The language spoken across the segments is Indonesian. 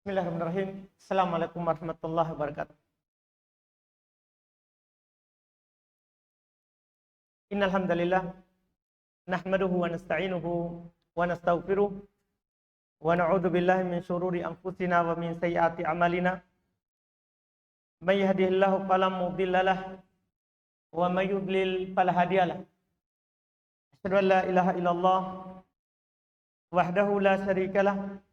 Bismillahirrahmanirrahim. Assalamualaikum warahmatullahi wabarakatuh. Innal hamdalillah nahmaduhu wa nasta'inuhu wa nastaghfiruh wa na'udzu billahi min shururi anfusina wa min sayyiati a'malina. May yahdihillahu fala mudhillalah wa may yudlil fala hadiyalah. Asyhadu an la ilaha illallah wahdahu la syarikalah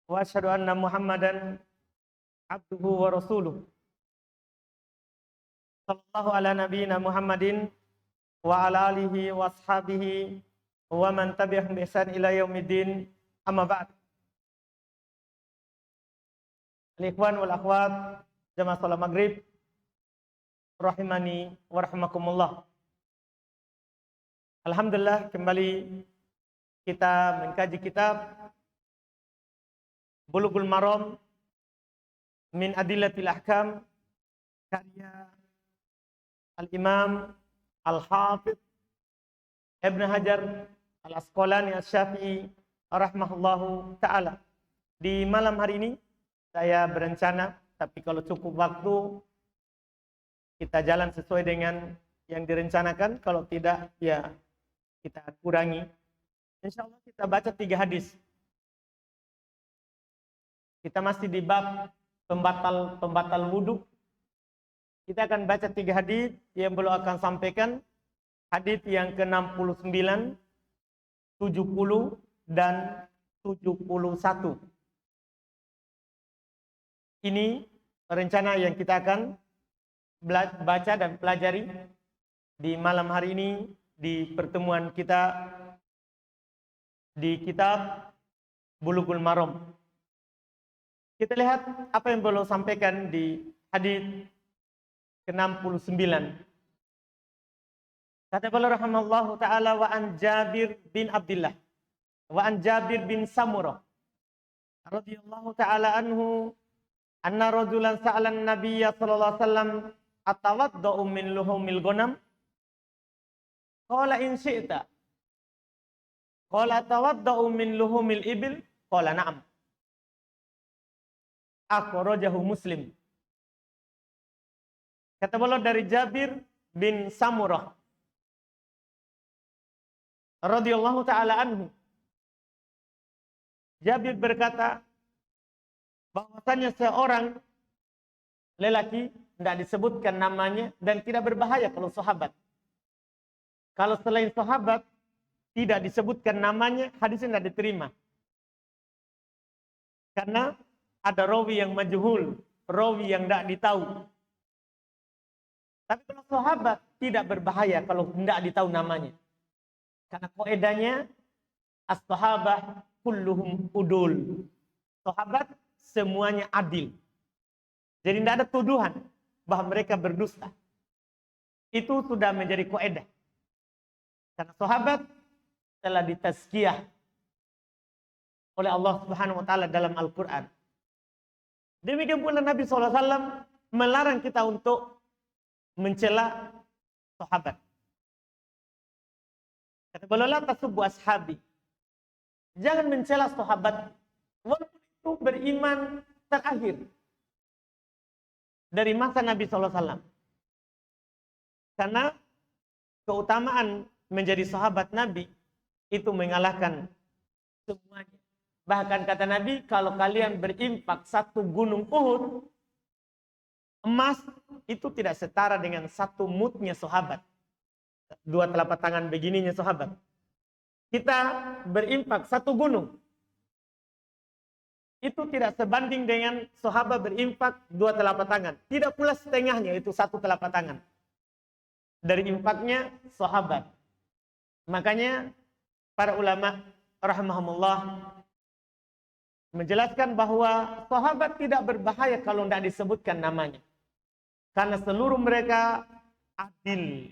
wa asyhadu anna Muhammadan abduhu wa rasuluh. Sallallahu ala nabiyyina Muhammadin wa ala alihi wa ashabihi wa man tabi'ahum bi ihsan ila yaumiddin. Amma ba'd. Al-ikhwan wal akhwat jamaah salat maghrib rahimani wa rahimakumullah. Alhamdulillah, kembali kita mengkaji kitab Bulughul Maram min Adillatil Ahkam karya Al-Imam Al-Hafidh Ibn Hajar Al-Asqalani Asy-Syafi'i rahimahullahu ta'ala. Di malam hari ini saya berencana, tapi kalau cukup waktu kita jalan sesuai dengan yang direncanakan, kalau tidak ya kita kurangi. Insyaallah kita baca 3 hadis. Kita masih di bab pembatal wudu. Kita akan baca 3 hadis yang beliau akan sampaikan. Hadis yang ke-69, 70 dan 71. Ini rencana yang kita akan baca dan pelajari di malam hari ini di pertemuan kita di kitab Bulughul Maram. Kita lihat apa yang beliau sampaikan di hadis ke-69. Kata beliau rahimallahu taala, wa an Jabir bin Abdullah wa an Jabir bin Samurah radhiyallahu taala anhu anna rajulan sa'ala an-nabiyya sallallahu alaihi wasallam atawaddau min luhumil ghanam qala in syi'ta qala atawaddau min luhumil ibil qala na'am. Akhrajahu Muslim. Kata beliau dari Jabir bin Samurah radhiyallahu taala anhu. Jabir berkata bahwasanya seorang lelaki, tidak disebutkan namanya dan tidak berbahaya kalau sahabat. Kalau selain sahabat tidak disebutkan namanya, hadisnya tidak diterima. Karena ada rawi yang majhul, rawi yang tidak ditahu. Tapi kalau sahabat tidak berbahaya kalau tidak ditahu namanya. Karena kaidahnya as-sahabah kulluhum udul. Sahabat semuanya adil. Jadi tidak ada tuduhan bahwa mereka berdusta. Itu sudah menjadi kaidah. Karena sahabat telah ditazkiyah oleh Allah Subhanahu wa taala dalam Al-Qur'an. Demikian pula Nabi SAW melarang kita untuk mencela sahabat. Kata beliau, la tasubbu ashabi. Jangan mencela sahabat walaupun itu beriman terakhir dari masa Nabi SAW. Karena keutamaan menjadi sahabat Nabi itu mengalahkan semuanya. Bahkan kata Nabi, kalau kalian berimpak 1 gunung Uhud, emas itu tidak setara dengan 1 mudnya sahabat. 2 telapak tangan begininya sahabat. Kita berimpak 1 gunung. Itu tidak sebanding dengan sahabat berimpak 2 telapak tangan. Tidak pula setengahnya, itu 1 telapak tangan. Dari infaknya sahabat. Makanya para ulama rahimahumullah menjelaskan bahwa sahabat tidak berbahaya kalau tidak disebutkan namanya. Karena seluruh mereka adil.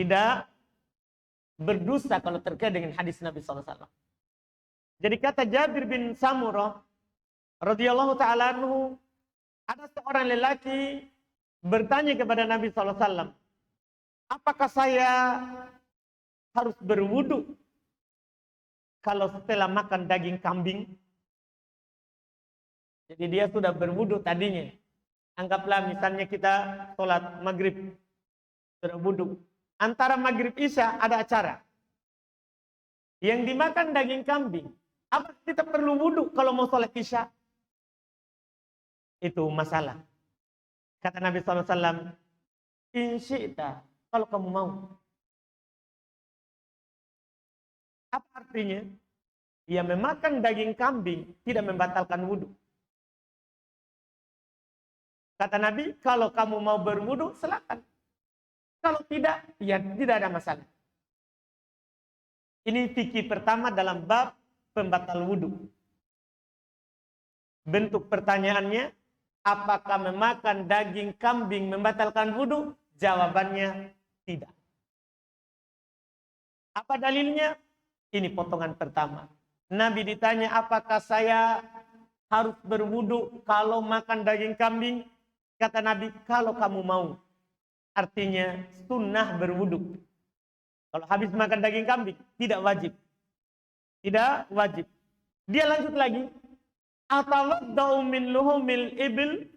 Tidak berdusta kalau terkait dengan hadis Nabi SAW. Jadi kata Jabir bin Samurah radhiyallahu ta'ala anhu, ada seorang lelaki bertanya kepada Nabi SAW, apakah saya harus berwudu kalau setelah makan daging kambing? Jadi dia sudah berwudu tadinya. Anggaplah misalnya kita sholat maghrib, sudah wudu. Antara maghrib isya ada acara. Yang dimakan daging kambing. Apa kita perlu wudu kalau mau sholat isya? Itu masalah. Kata Nabi SAW, in syi'ta, kalau kamu mau. Apa artinya? Ya memakan daging kambing tidak membatalkan wudu. Kata Nabi, kalau kamu mau berwudu, silakan. Kalau tidak, ya tidak ada masalah. Ini fikih pertama dalam bab pembatal wudu. Bentuk pertanyaannya, apakah memakan daging kambing membatalkan wudu? Jawabannya tidak. Apa dalilnya? Ini potongan pertama. Nabi ditanya, apakah saya harus berwudu kalau makan daging kambing? Kata Nabi, kalau kamu mau. Artinya sunnah berwudu. Kalau habis makan daging kambing, tidak wajib. Tidak wajib. Dia lanjut lagi. Atawaddau min luhumil ibil.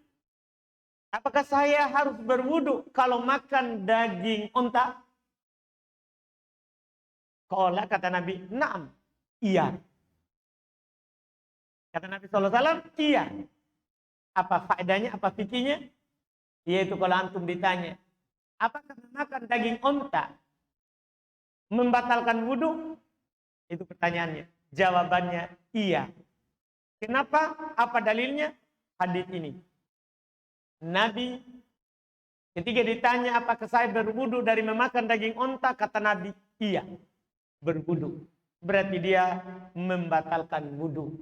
Apakah saya harus berwudu kalau makan daging unta? Qala, kata Nabi, na'am. Iya. Kata Nabi SAW, iya. Apa faedahnya, apa fikihnya? Yaitu kalau antum ditanya, apakah memakan daging unta membatalkan wudu? Itu pertanyaannya. Jawabannya iya. Kenapa? Apa dalilnya? Hadis ini. Nabi ketika ditanya apakah saya berwudu dari memakan daging unta, kata Nabi, iya, berwudu. Berarti dia membatalkan wudu.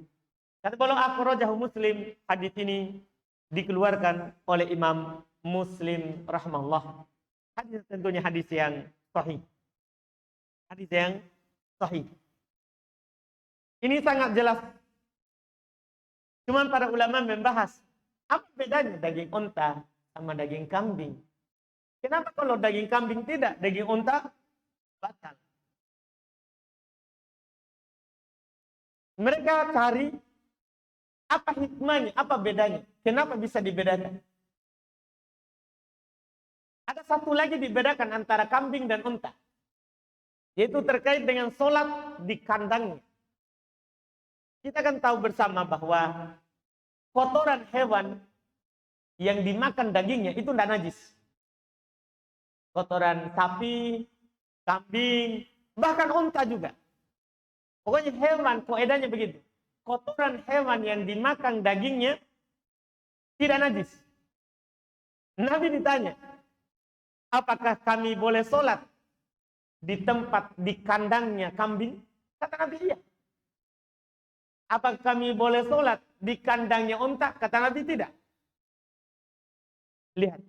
Kata beliau akhrajahu Muslim, hadis ini dikeluarkan oleh Imam Muslim rahimahullah. Hadis tentunya hadis yang sahih. Hadis yang sahih. Ini sangat jelas. Cuma para ulama membahas apa bedanya daging unta sama daging kambing. Kenapa kalau daging kambing tidak, daging unta batal? Mereka cari apa hikmahnya, apa bedanya, kenapa bisa dibedakan. Ada satu lagi dibedakan antara kambing dan unta, yaitu terkait dengan sholat di kandangnya. Kita kan tahu bersama bahwa kotoran hewan yang dimakan dagingnya itu tidak najis. Kotoran sapi, kambing, bahkan unta juga. Pokoknya hewan, kaidahnya begitu. Kotoran hewan yang dimakan dagingnya tidak najis. Nabi ditanya, apakah kami boleh sholat di tempat di kandangnya kambing? Kata Nabi, iya. Apakah kami boleh sholat di kandangnya unta? Kata Nabi, tidak. Lihat.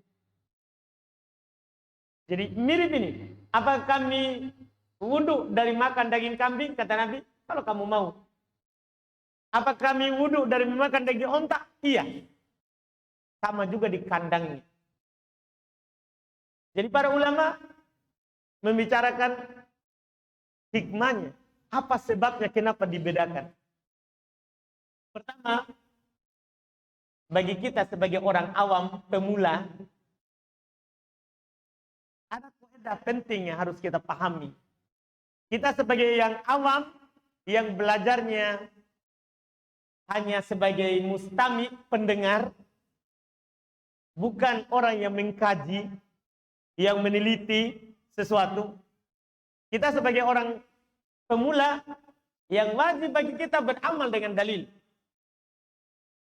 Jadi mirip ini. Apakah kami wudu dari makan daging kambing? Kata Nabi, kalau kamu mau. Apakah kami wudu dari memakan daging unta? Iya. Sama juga di kandangnya. Jadi para ulama membicarakan hikmahnya. Apa sebabnya kenapa dibedakan? Pertama, bagi kita sebagai orang awam, pemula, ada kaidah penting yang harus kita pahami. Kita sebagai yang awam, yang belajarnya hanya sebagai mustami, pendengar, bukan orang yang mengkaji, yang meneliti sesuatu. Kita sebagai orang pemula, yang wajib bagi kita beramal dengan dalil.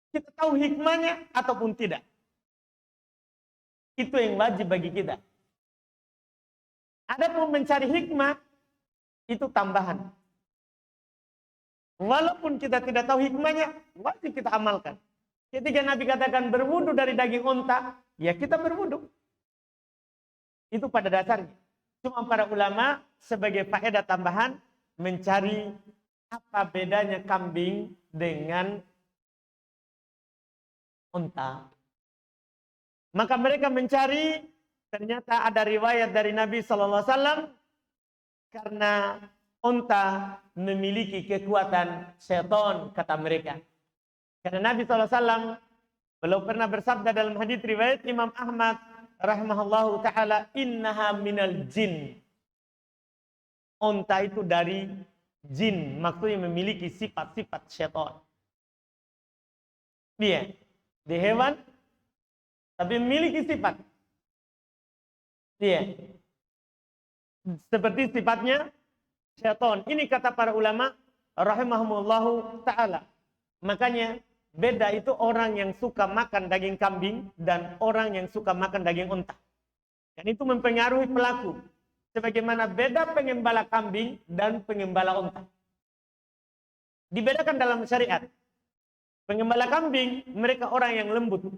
Kita tahu hikmahnya ataupun tidak. Itu yang wajib bagi kita. Adapun mencari hikmah, itu tambahan. Walaupun kita tidak tahu hikmahnya, wajib kita amalkan. Ketika Nabi katakan berwudu dari daging unta, ya kita berwudu. Itu pada dasarnya. Cuma para ulama sebagai faedah tambahan mencari apa bedanya kambing dengan unta. Maka mereka mencari, ternyata ada riwayat dari Nabi SAW, karena unta memiliki kekuatan setan, kata mereka. Karena Nabi SAW beliau pernah bersabda dalam hadits riwayat Imam Ahmad rahimahullahu taala, innaha minal jin. Unta itu dari jin, maksudnya memiliki sifat-sifat syaitan. Dia di hewan tapi memiliki sifat. Dia seperti sifatnya syaitan. Ini kata para ulama rahimahumullahu taala. Makanya beda itu orang yang suka makan daging kambing dan orang yang suka makan daging unta. Dan itu mempengaruhi pelaku. Sebagaimana beda pengembala kambing dan pengembala unta. Dibedakan dalam syariat. Pengembala kambing, mereka orang yang lembut.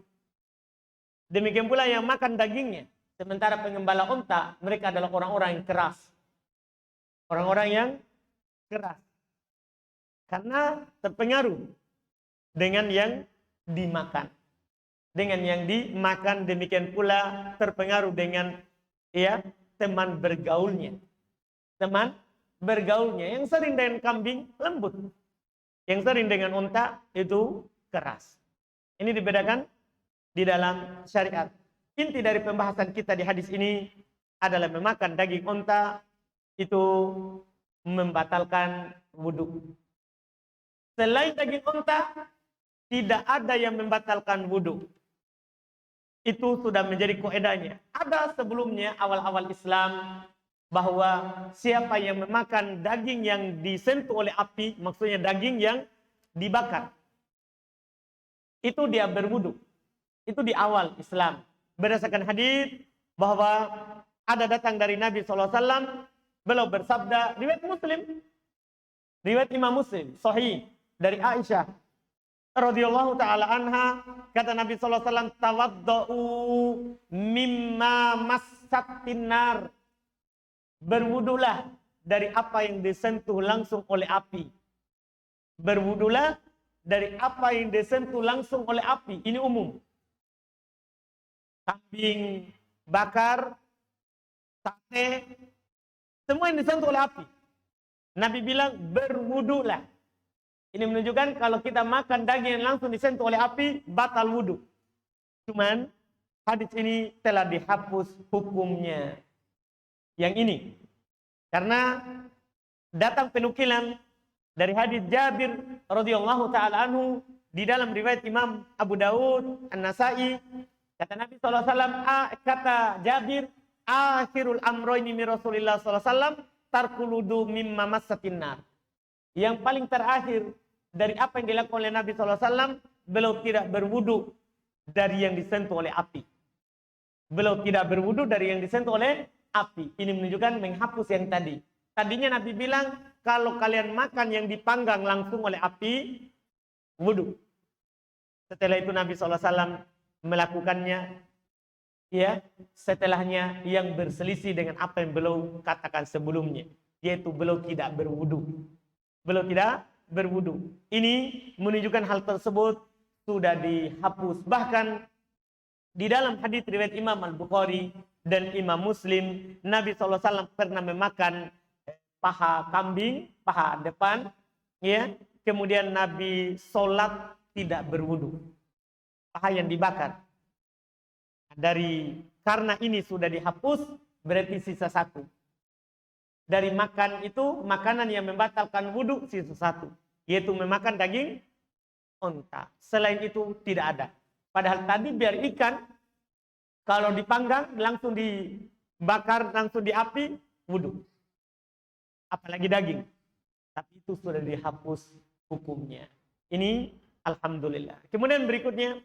Demikian pula yang makan dagingnya. Sementara pengembala unta, mereka adalah orang-orang yang keras. Orang-orang yang keras. Karena terpengaruh dengan yang dimakan. Dengan yang dimakan, demikian pula terpengaruh dengan teman bergaulnya. Teman bergaulnya. Yang sering dengan kambing, lembut. Yang sering dengan unta, itu keras. Ini dibedakan di dalam syariat. Inti dari pembahasan kita di hadis ini adalah memakan daging unta itu membatalkan wudhu. Selain daging unta, tidak ada yang membatalkan wudhu. Itu sudah menjadi kaidahnya. Ada sebelumnya awal-awal Islam bahwa siapa yang memakan daging yang disentuh oleh api, maksudnya daging yang dibakar, itu dia berwudu. Itu di awal Islam. Berdasarkan hadis bahwa ada datang dari Nabi SAW, beliau bersabda, riwayat Muslim, riwayat Imam Muslim, sahih dari Aisyah radhiyallahu taala anha, kata Nabi SAW, tawaddau mimma massatin nar. Berwudulah dari apa yang disentuh langsung oleh api. Berwudulah dari apa yang disentuh langsung oleh api. Ini umum. Kambing bakar, sate, semua yang disentuh oleh api. Nabi bilang berwudulah. Ini menunjukkan kalau kita makan daging yang langsung disentuh oleh api, batal wudu. Cuman hadis ini telah dihapus hukumnya. Yang ini, karena datang penukilan dari hadis Jabir radhiyallahu taala anhu di dalam riwayat Imam Abu Daud, An-Nasai, kata Nabi SAW, kata Jabir, akhirul amroini min Rasulillah SAW, tarkul wudu mimma massatin nar. Yang paling terakhir dari apa yang dilakukan oleh Nabi SAW, beliau tidak berwudu dari yang disentuh oleh api. Beliau tidak berwudu dari yang disentuh oleh api. Ini menunjukkan menghapus yang tadi. Tadinya Nabi bilang, kalau kalian makan yang dipanggang langsung oleh api, wudu. Setelah itu Nabi SAW melakukannya, setelahnya yang berselisih dengan apa yang beliau katakan sebelumnya, yaitu beliau tidak berwudu. Beliau tidak berwudu. Ini menunjukkan hal tersebut sudah dihapus. Bahkan di dalam hadis riwayat Imam Al-Bukhari dan Imam Muslim, Nabi SAW pernah memakan paha kambing, paha depan, kemudian Nabi sholat tidak berwudu. Paha yang dibakar. Karena ini sudah dihapus, berarti sisa satu. Dari makan itu, makanan yang membatalkan wudu, sisa satu. Yaitu memakan daging unta. Selain itu tidak ada. Padahal tadi biar ikan, kalau dipanggang, langsung dibakar, langsung di api, wudu. Apalagi daging. Tapi itu sudah dihapus hukumnya. Ini alhamdulillah. Kemudian berikutnya,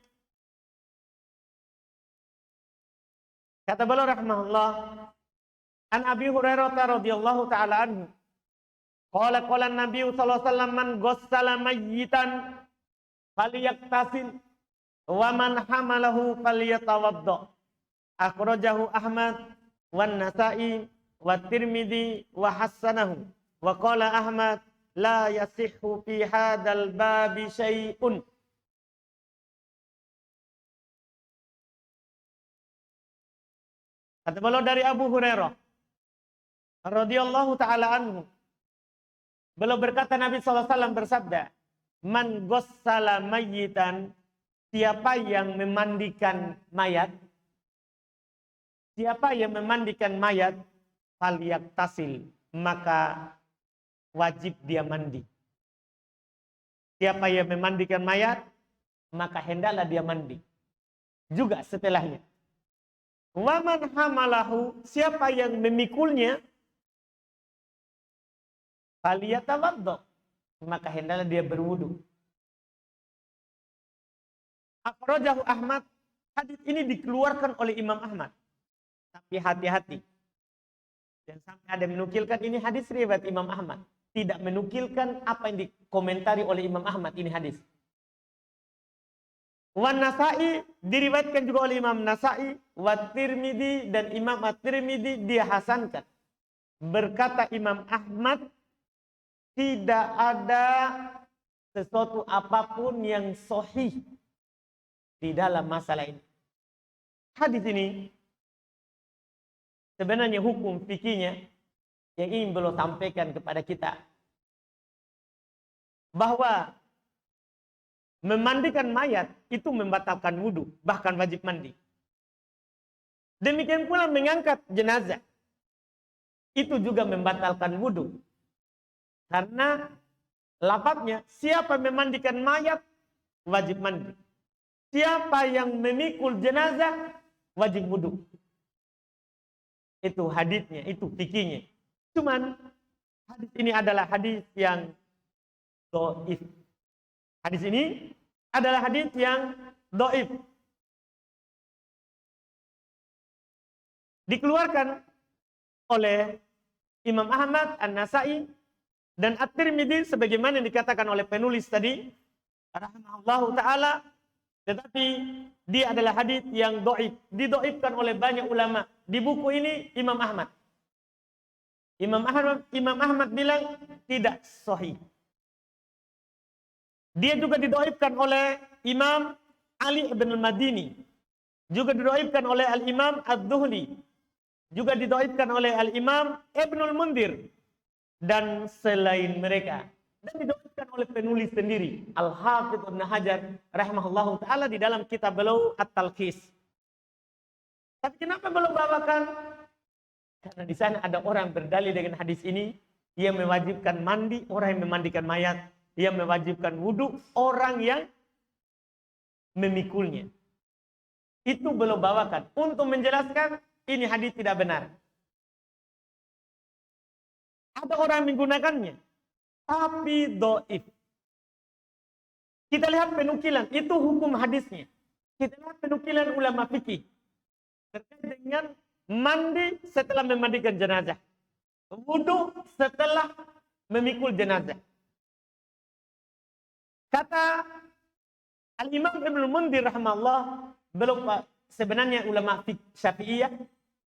kata beliau rahimahullah, an Abi Hurairah radhiyallahu taala anhu, qala Nabi sallallahu alaihi wasallam, man ghassala mayyitan falyaktasil wa man hamalahu falyatawadda. Akhrajahu Ahmad wan Nasa'i wa Tirmidzi wa hassanahu. Wa qala Ahmad la yasihhu fi hadzal babi syai'un. Kata beliau dari Abu Hurairah radhiyallahu taala anhu, beliau berkata, Nabi SAW bersabda, man ghassala mayyitan, siapa yang memandikan mayat, siapa yang memandikan mayat, falyaktasil, maka wajib dia mandi. Siapa yang memandikan mayat, maka hendaklah dia mandi juga setelahnya. Waman hamalahu, siapa yang memikulnya, falyatawaddo, maka hendaklah dia berwudu. Akhrajahu Ahmad, hadis ini dikeluarkan oleh Imam Ahmad. Tapi hati-hati, dan sampai ada menukilkan ini hadis riwayat Imam Ahmad, tidak menukilkan apa yang dikomentari oleh Imam Ahmad ini hadis. Wan Nasa'i, diriwayatkan juga oleh Imam Nasa'i, wa Tirmidzi, dan Imam At-Tirmidzi dia hasankan. Berkata Imam Ahmad, tidak ada sesuatu apapun yang sahih di dalam masalah ini. Hadis ini sebenarnya hukum fikihnya yang ingin beliau sampaikan kepada kita, bahwa memandikan mayat itu membatalkan wudu, bahkan wajib mandi. Demikian pula mengangkat jenazah, itu juga membatalkan wudu. Karena lafadznya, siapa memandikan mayat, wajib mandi. Siapa yang memikul jenazah, wajib wudu. Itu hadisnya, itu fikihnya. Cuman, hadis ini adalah hadis yang dhaif. Hadis ini adalah hadis yang dhaif. Dikeluarkan oleh Imam Ahmad, An-Nasa'i, dan At-Tirmidzi sebagaimana yang dikatakan oleh penulis tadi, rahimahullahu taala, tetapi dia adalah hadis yang dhaif, didhaifkan oleh banyak ulama. Di buku ini Imam Ahmad bilang tidak sahih. Dia juga didhaifkan oleh Imam Ali bin Al-Madini, juga didhaifkan oleh Al-Imam Ad-Duhli, juga didhaifkan oleh Al-Imam Ibnul Mundir, dan selain mereka. Dan didhaifkan oleh penulis sendiri, Al-Hafidz Ibnu Hajar rahimahullahu taala di dalam kitab beliau At-Talkhis. Tapi kenapa beliau bawakan? Karena di sana ada orang berdalil dengan hadis ini yang mewajibkan mandi orang yang memandikan mayat, yang mewajibkan wudu orang yang memikulnya. Itu beliau bawakan untuk menjelaskan ini hadis tidak benar. Ada orang menggunakannya, tapi dhaif. Kita lihat penukilan, itu hukum hadisnya. Kita lihat penukilan ulama fikih terkait dengan mandi setelah memandikan jenazah, wudu setelah memikul jenazah. Kata Al-Imam Ibnul Mundir rahimahullah, beliau sebenarnya ulama Syafi'iyah,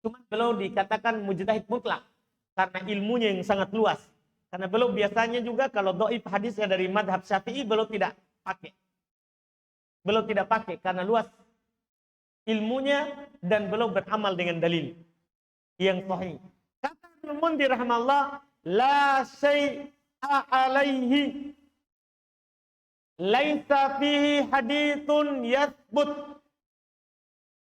cuma beliau dikatakan mujtahid mutlak karena ilmunya yang sangat luas. Karena beliau biasanya juga kalau dhaif hadisnya dari madhab Syafi'i, beliau tidak pakai. Beliau tidak pakai karena luas ilmunya dan beliau beramal dengan dalil yang sahih. Kata Ibnul Mundir rahimahullah, la syai'a alaihi, laisa fihi hadithun yathbut.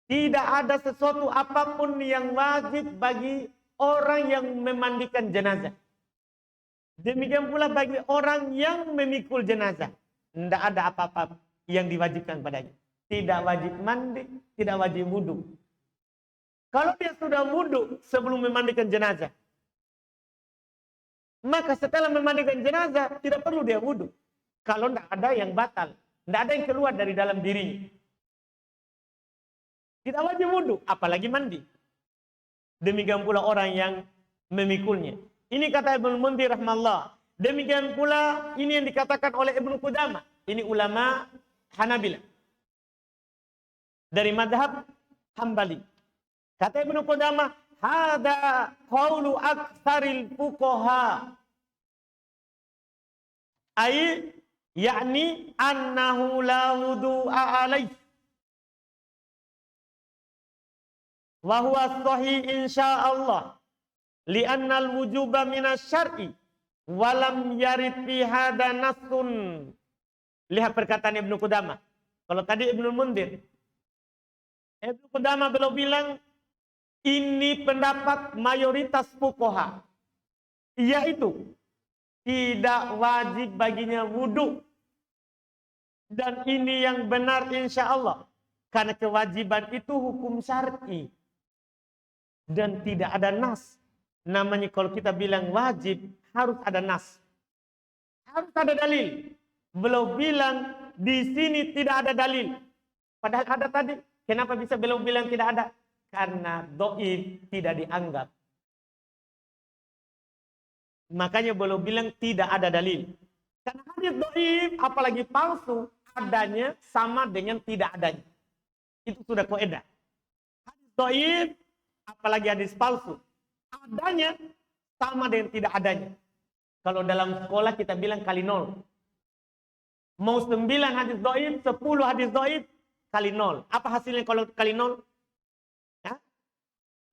Tidak ada sesuatu apapun yang wajib bagi orang yang memandikan jenazah. Demikian pula bagi orang yang memikul jenazah. Tidak ada apa-apa yang diwajibkan padanya. Tidak wajib mandi, tidak wajib wudu. Kalau dia sudah wudu sebelum memandikan jenazah, maka setelah memandikan jenazah tidak perlu dia wudu. Kalau tidak ada yang batal, tidak ada yang keluar dari dalam dirinya. Tidak wajib wudu, apalagi mandi. Demikian pula orang yang memikulnya. Ini kata Ibnu Mundir rahimahullah. Demikian pula ini yang dikatakan oleh Ibnu Qudamah. Ini ulama Hanabilah dari madhab Hambali. Kata Ibnu Qudamah, hada qaulu aktsaril fuqaha. Ai yakni annahu la wudu'a alaih. Wa huwa sahih insyaallah. Li'anna al-wujuba minas syar'i wa lam yarid fi hadha nassun Lihat perkataan Ibnu Qudamah. Kalau tadi Ibnu Mundir, Ibnu Qudamah beliau bilang, ini pendapat mayoritas fuqaha, yaitu tidak wajib baginya wudu. Dan ini yang benar insya Allah. Karena kewajiban itu hukum syar'i. Dan tidak ada nas. Namanya kalau kita bilang wajib, harus ada nas. Harus ada dalil. Beliau bilang di sini tidak ada dalil. Padahal ada tadi. Kenapa bisa beliau bilang tidak ada? Karena dhaif tidak dianggap. Makanya beliau bilang tidak ada dalil. Karena hadis dhaif, apalagi palsu, adanya sama dengan tidak adanya. Itu sudah kaidah. Hadis dhaif, apalagi hadis palsu, adanya sama dengan tidak adanya. Kalau dalam sekolah kita bilang kali 0. Mau 9 hadis dhaif, 10 hadis dhaif, kali 0. Apa hasilnya kalau kali 0? Ya?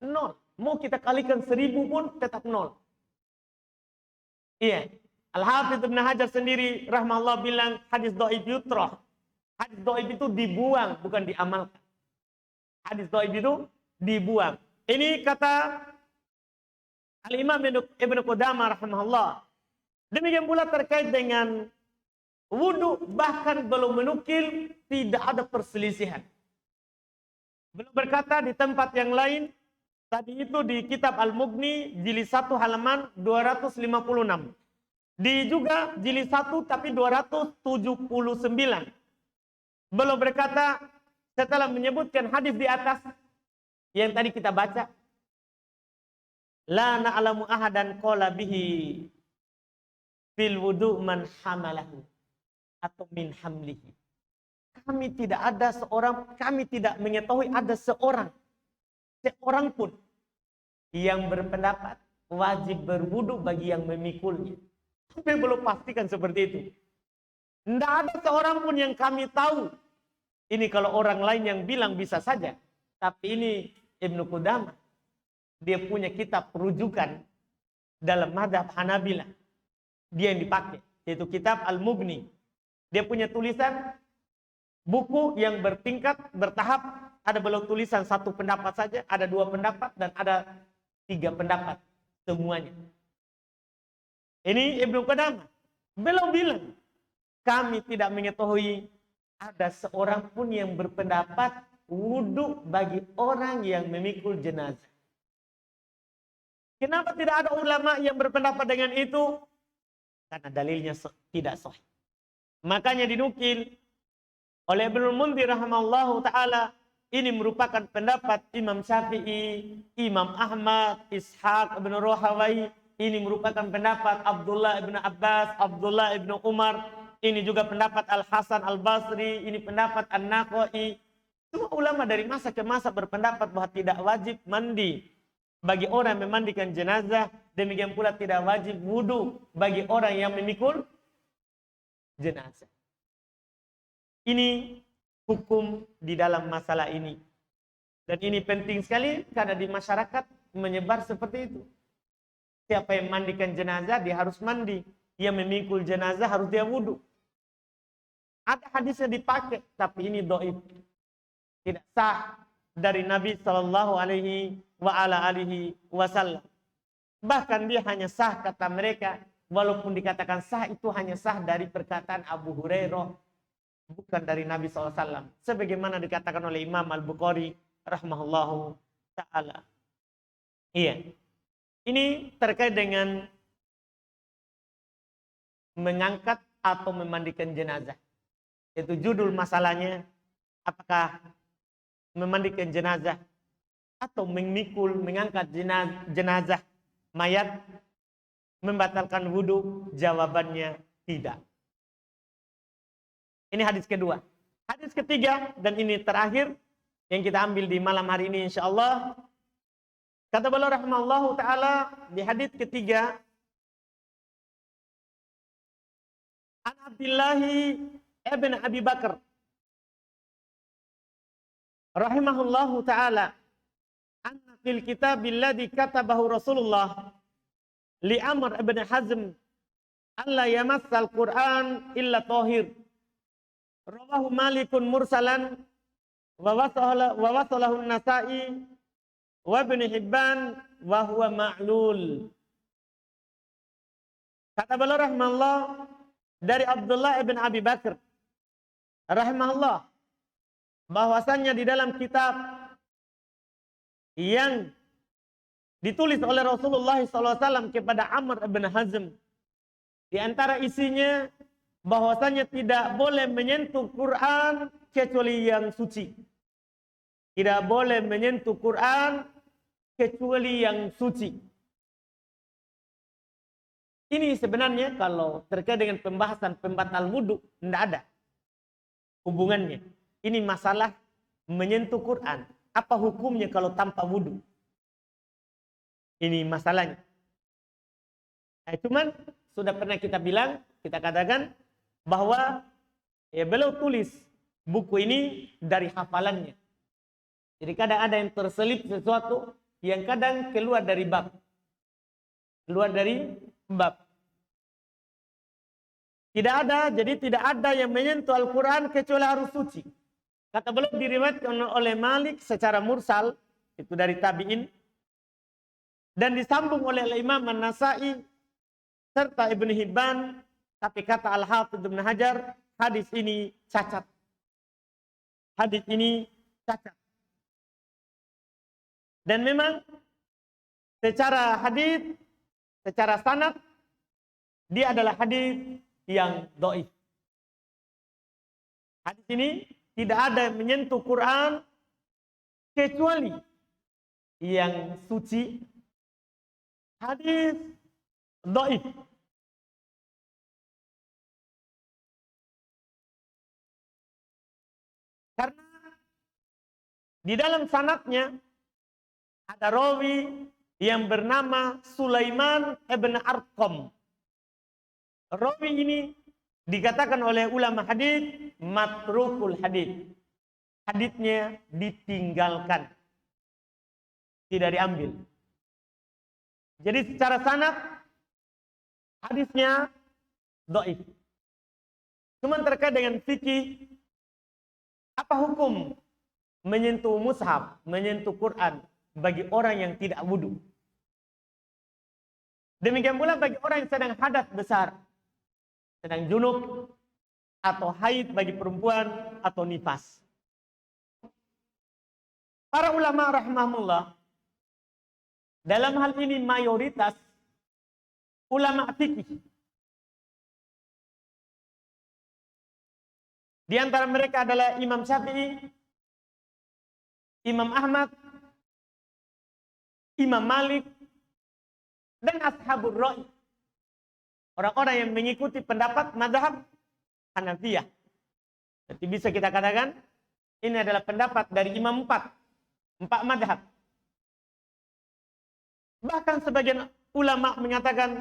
0. Mau kita kalikan 1000 pun tetap 0. Iya. Al-Hafidz Ibnu Hajar sendiri rahimahullah bilang hadis dhaif yutrah. Hadis dhaif itu dibuang, bukan diamalkan. Hadis dhaif itu dibuang. Ini kata Al-Imam Ibnu Qudamah rahimahullah. Demikian pula terkait dengan wudu, bahkan belum menukil, tidak ada perselisihan. Belum berkata di tempat yang lain, tadi itu di kitab Al-Mughni jilid 1 halaman 256. Di juga jilid 1 tapi 279. Belum berkata setelah menyebutkan hadis di atas yang tadi kita baca, la na'lamu ahadan qala bihi fil wudu man hamalahu atau min hamlihi. Kami tidak mengetahui ada seorang pun yang berpendapat wajib berwudu bagi yang memikulnya. Tapi belum pastikan seperti itu. Tidak ada seorang pun yang kami tahu. Ini kalau orang lain yang bilang bisa saja. Tapi ini Ibnu Qudamah. Dia punya kitab rujukan dalam mazhab Hanabilah. Dia yang dipakai. Yaitu kitab Al-Mughni. Dia punya tulisan buku yang bertingkat, bertahap. Ada belum tulisan 1 pendapat saja, ada 2 pendapat, dan ada 3 pendapat. Semuanya. Ini Ibnu Qudamah. Beliau bilang, kami tidak mengetahui ada seorang pun yang berpendapat wudu bagi orang yang memikul jenazah. Kenapa tidak ada ulama yang berpendapat dengan itu? Karena dalilnya tidak sahih. Makanya dinukil oleh Ibnu Mundir rahimahullahu taala, ini merupakan pendapat Imam Syafi'i, Imam Ahmad, Ishaq bin Rahawai, ini merupakan pendapat Abdullah ibn Abbas, Abdullah ibn Umar, ini juga pendapat Al-Hasan Al-Basri, ini pendapat An-Naqai. Semua ulama dari masa ke masa berpendapat bahwa tidak wajib mandi bagi orang yang memandikan jenazah, demikian pula tidak wajib wudu bagi orang yang memikul jenazah. Ini hukum di dalam masalah ini. Dan ini penting sekali karena di masyarakat menyebar seperti itu. Siapa yang mandikan jenazah, dia harus mandi. Yang memikul jenazah harus dia wudu. Ada hadisnya dipakai, tapi ini dhaif. Tidak sah dari Nabi Shallallahu Alaihi Wasallam. Bahkan dia hanya sah kata mereka, walaupun dikatakan sah itu hanya sah dari perkataan Abu Hurairah, bukan dari Nabi SAW. Sebagaimana dikatakan oleh Imam Al-Bukhari rahimahullahu ta'ala. Iya. Ini terkait dengan mengangkat atau memandikan jenazah. Itu judul masalahnya, apakah memandikan jenazah atau memikul, mengangkat jenazah mayat membatalkan wudu? Jawabannya tidak. Ini hadis kedua. Hadis ketiga, dan ini terakhir yang kita ambil di malam hari ini insyaallah. Kata beliau rahimahullahu taala di hadis ketiga, An Abdillahi ibn Abi Bakar rahimahullahu taala, anna fil kitabil ladzi katabahu Rasulullah li Amr ibn Hazm alla yamassal Qur'an illa tahir Rawahu Malikun mursalan wa wasalahu Nasa'i wa Ibn Hibban wa huwa ma'lul. Kata beliau rahimahullah dari Abdullah ibn Abi Bakr rahimahullah bahwasannya di dalam kitab yang ditulis oleh Rasulullah SAW kepada Amr ibn Hazm, di antara isinya bahwasanya tidak boleh menyentuh Quran kecuali yang suci. Tidak boleh menyentuh Quran kecuali yang suci. Ini sebenarnya kalau terkait dengan pembahasan pembatal wudu tidak ada hubungannya. Ini masalah menyentuh Quran. Apa hukumnya kalau tanpa wudu? Ini masalahnya. Nah, cuman sudah pernah kita bilang, kita katakan bahwa beliau tulis buku ini dari hafalannya. Jadi kadang ada yang terselip sesuatu yang kadang keluar dari bab. Keluar dari bab. Jadi tidak ada yang menyentuh Al-Quran kecuali harus suci. Kata beliau diriwayatkan oleh Malik secara mursal, itu dari tabi'in, dan disambung oleh Imam An-Nasa'i serta Ibn Hibban, tapi kata Al-Hafidz Ibn Hajar, hadis ini cacat. Hadis ini cacat. Dan memang secara hadis, secara sanad, dia adalah hadis yang dhaif. Hadis ini tidak ada yang menyentuh Quran kecuali yang suci. Hadis dhaif. Karena di dalam sanadnya ada rawi yang bernama Sulaiman ibn Arqam. Rawi ini dikatakan oleh ulama hadis matrukul hadis. Hadisnya ditinggalkan. Tidak diambil. Jadi secara sanad hadisnya dhaif. Cuma terkait dengan fikih, apa hukum menyentuh mushaf, menyentuh Quran bagi orang yang tidak wudu? Demikian pula bagi orang yang sedang hadas besar, sedang junub, atau haid bagi perempuan, atau nifas. Para ulama rahimahullah, dalam hal ini mayoritas ulama fikih. Di antara mereka adalah Imam Syafi'i, Imam Ahmad, Imam Malik, dan Ashabur Ra'i. Orang-orang yang mengikuti pendapat mazhab Hanafiyah. Jadi bisa kita katakan ini adalah pendapat dari imam empat mazhab. Bahkan sebagian ulama menyatakan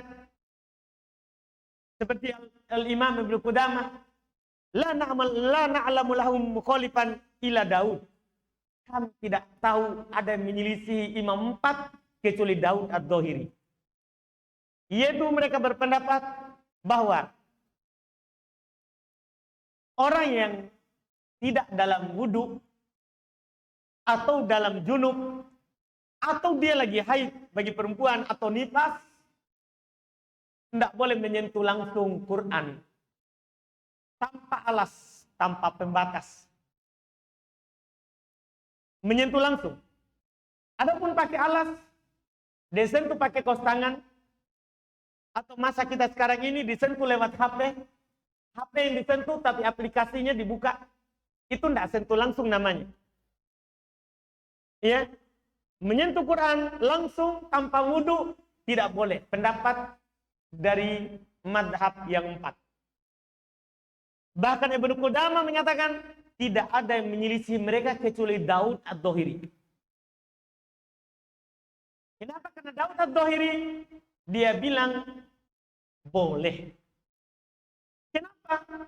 seperti Al-Imam Ibnu Qudamah, la na'lamu lahum mukhalifan ila Daud. Kami tidak tahu ada yang menyelisih imam 4 kecuali Daud Ad-Dhahiri. Yaitu mereka berpendapat bahwa orang yang tidak dalam wudu atau dalam junub atau dia lagi haid bagi perempuan atau nifas tidak boleh menyentuh langsung Quran tanpa alas, tanpa pembatas. Menyentuh langsung. Adapun pakai alas, disentuh pakai kaos tangan, atau masa kita sekarang ini disentuh lewat HP. HP yang disentuh tapi aplikasinya dibuka. Itu tidak sentuh langsung namanya. Ya. Menyentuh Quran langsung tanpa wudu tidak boleh. Pendapat dari madhab yang 4. Bahkan Ibnu Qudamah menyatakan tidak ada yang menyelisih mereka kecuali Daud Ad-Dhahiri. Kenapa? Karena Daud Ad-Dhahiri dia bilang boleh. Kenapa?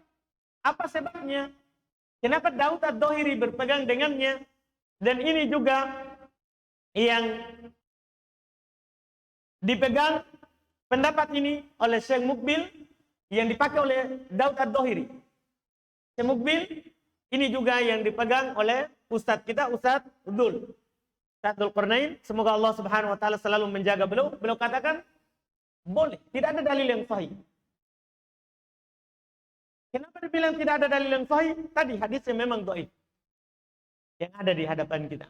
Apa sebabnya? Kenapa Daud Ad-Dhahiri berpegang dengannya? Dan ini juga yang dipegang pendapat ini oleh Syekh Mukbil yang dipakai oleh Daud Ad-Dhahiri. Syekh Mukbil ini juga yang dipegang oleh ustadz kita, Ustadz Dzulqarnain. Semoga Allah Subhanahu wa taala selalu menjaga beliau. Beliau katakan boleh, tidak ada dalil yang sahih. Kenapa dibilang tidak ada dalil yang sahih? Tadi hadisnya memang dhaif yang ada di hadapan kita.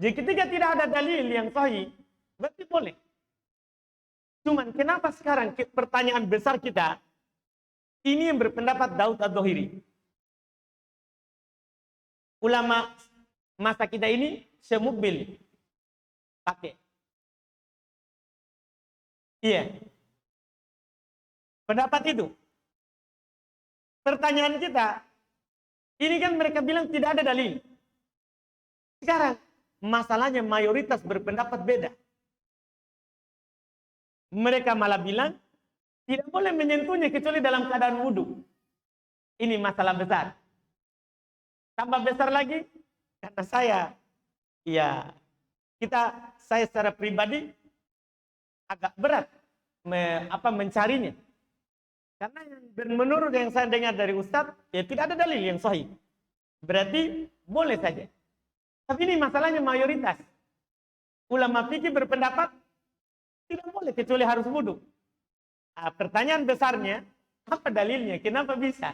Jadi ketika tidak ada dalil yang sahih, berarti boleh. Cuman kenapa sekarang pertanyaan besar kita, ini yang berpendapat Daud Adh-Dhahiri. Ulama masa kita ini, Syekh Mukbil pakai. Iya. Pendapat itu. Pertanyaan kita, ini kan mereka bilang tidak ada dalil. Sekarang, masalahnya mayoritas berpendapat beda. Mereka malah bilang, tidak boleh menyentuhnya kecuali dalam keadaan wudhu. Ini masalah besar. Tambah besar lagi, kata saya, ya saya secara pribadi agak berat mencarinya. Karena menurut yang saya dengar dari Ustadz, ya tidak ada dalil yang sahih. Berarti boleh saja. Tapi ini masalahnya mayoritas. Ulama fikih berpendapat tidak boleh kecuali harus wudhu. Pertanyaan besarnya, apa dalilnya? Kenapa bisa?